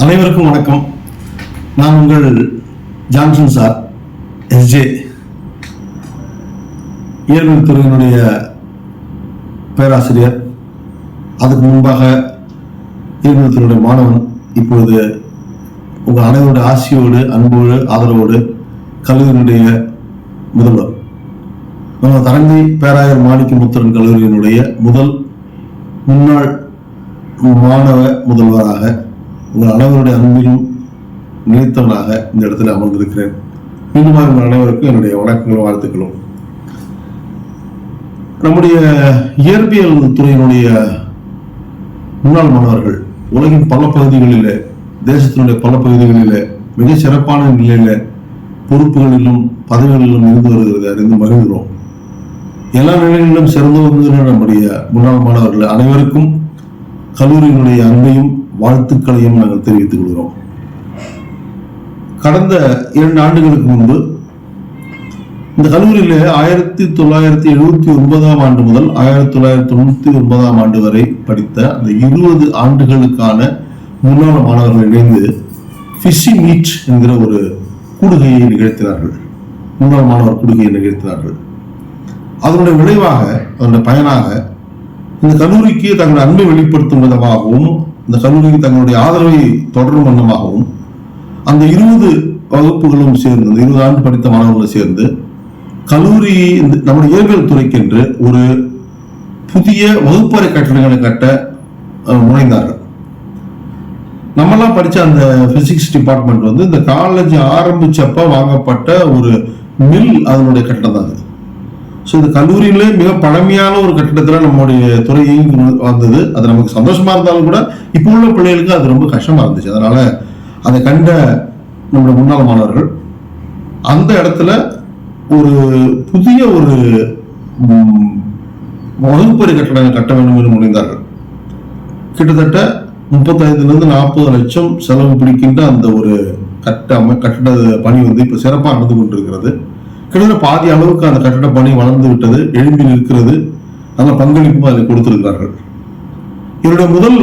அனைவருக்கும் வணக்கம். நான் உங்கள் ஜான்சன் சார், எஸ்ஜே, இயற்பியல் துறையினுடைய பேராசிரியர். அதுக்கு முன்பாக இயற்பியல் துறையுடைய மாணவன். இப்பொழுது உங்கள் அனைவருடைய ஆசையோடு, அன்போடு, ஆதரவோடு கல்லூரியினுடைய முதல்வர் நம்ம தரங்கை பேராயர் மாணிக்கமுத்திரன் கல்லூரியினுடைய முன்னாள் மாணவ முதல்வராக உங்கள் அனைவருடைய அன்பிலும் நினைத்தவனாக இந்த இடத்துல அமர்ந்திருக்கிறேன். மீண்டும் உங்கள் அனைவருக்கும் என்னுடைய வணக்கங்களும் வாழ்த்துக்களும். நம்முடைய இயற்பியல் துறையினுடைய முன்னாள் மாணவர்கள் உலகின் பல பகுதிகளில், தேசத்தினுடைய பல பகுதிகளில் மிக சிறப்பான நிலையில பொறுப்புகளிலும் பதவிகளிலும் இருந்து வருகிறது அறிந்து மகிழ்கிறோம். எல்லா நிலைகளிலும் சிறந்து வருகிற நம்முடைய முன்னாள் மாணவர்கள் அனைவருக்கும் கல்லூரியினுடைய அன்பையும் வாழ்த்துக்களையும் நாங்கள் தெரிவித்துக் கொள்கிறோம். கடந்த 2 ஆண்டுகளுக்கு முன்பு இந்த கல்லூரியில 1979 ஆண்டு முதல் 1999 ஆண்டு வரை படித்த அந்த 20 ஆண்டுகளுக்கான முன்னாள் மாணவர்கள் இணைந்து ஃபிஷிங் மீட் என்கிற ஒரு கூடுகையை நிகழ்த்தினார்கள். முன்னாள் மாணவர் கூடுகையை நிகழ்த்தினார்கள். அதனுடைய விளைவாக, அதனுடைய பயனாக இந்த கல்லூரிக்கு தங்களுடைய அன்பை வெளிப்படுத்தும் விதமாகவும், இந்த கல்லூரிக்கு தங்களுடைய ஆதரவை தொடரும் வண்ணமாகவும் அந்த 20 வகுப்புகளும் சேர்ந்து, அந்த 20 ஆண்டு படித்த மாணவர்களும் சேர்ந்து கல்லூரி நம்முடைய இயற்பியல் துறைக்கென்று ஒரு புதிய வகுப்பறை கட்டடங்களை கட்ட முனைந்தார்கள். நம்மெல்லாம் படிச்ச அந்த பிசிக்ஸ் டிபார்ட்மெண்ட் வந்து இந்த காலேஜ் ஆரம்பிச்சப்ப வாங்கப்பட்ட ஒரு மில், அதனுடைய கட்டடம் தான் அது. ஸோ இந்த கல்லூரியிலே மிக பழமையான ஒரு கட்டிடத்துல நம்முடைய துறையும் வந்தது. அது நமக்கு சந்தோஷமா இருந்தாலும் கூட இப்போ உள்ள பிள்ளைகளுக்கு அது ரொம்ப கஷ்டமா இருந்துச்சு. அதனால அதை கண்ட நம்முடைய முன்னாள் மாணவர்கள் அந்த இடத்துல ஒரு புதிய ஒரு வகுப்பறை கட்டடங்கள் கட்ட வேண்டும் என்று முனைந்தார்கள். கிட்டத்தட்ட 35-40 லட்சம் செலவு பிடிக்கின்ற அந்த ஒரு கட்டட பணி வந்து இப்ப சிறப்பாக நடந்து கொண்டிருக்கிறது. கிட்டத்தட்ட பாதி அளவுக்கு அந்த கட்டட பணி வளர்ந்து விட்டது, எழும்பி நிற்கிறது. நல்ல பங்களிப்பும் அதை கொடுத்திருக்கிறார்கள். என்னுடைய முதல்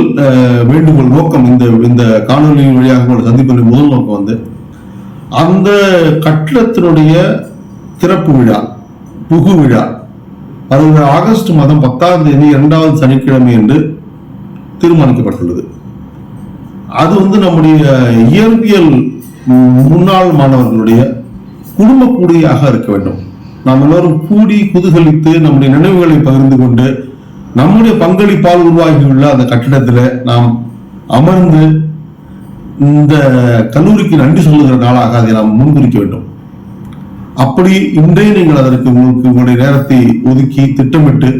வேண்டுகோள் நோக்கம், இந்த காணொலி வழியாக சந்திப்பினுடைய முதல் நோக்கம் வந்து அந்த கட்டிடத்தினுடைய திறப்பு விழா, புகு விழா, அது ஆகஸ்ட் மாதம் 10ஆம் தேதி 2வது சனிக்கிழமை என்று தீர்மானிக்கப்பட்டுள்ளது. அது வந்து நம்முடைய இயற்பியல் முன்னாள் மாணவர்களுடைய குடும்ப கூடியாக இருக்க வேண்டும். நாம் எல்லோரும் கூடி குதூகலித்து நம்முடைய நினைவுகளை பகிர்ந்து கொண்டு நம்முடைய பங்களிப்பால் உருவாகியுள்ள அந்த கட்டிடத்துல நாம் அமர்ந்து இந்த கல்லூரிக்கு நன்றி சொல்லுகிற நாளாக அதை நாம் முன்குறிக்க வேண்டும். அப்படி இன்றே நீங்கள் அதற்கு உங்களுடைய நேரத்தை ஒதுக்கி திட்டமிட்டு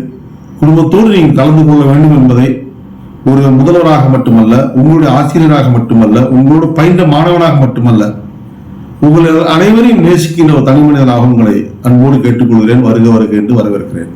குடும்பத்தோடு நீங்கள் கலந்து கொள்ள வேண்டும் என்பதை ஒரு முதல்வராக மட்டுமல்ல, உங்களுடைய ஆசிரியராக மட்டுமல்ல, உங்களோட பயின்ற மாணவனாக மட்டுமல்ல, உங்களை அனைவரையும் நேசிக்கின்ற ஒரு தனி மனிதனாக உங்களை அன்போடு கேட்டுக்கொள்கிறேன். வருக வருக என்று வரவேற்கிறேன்.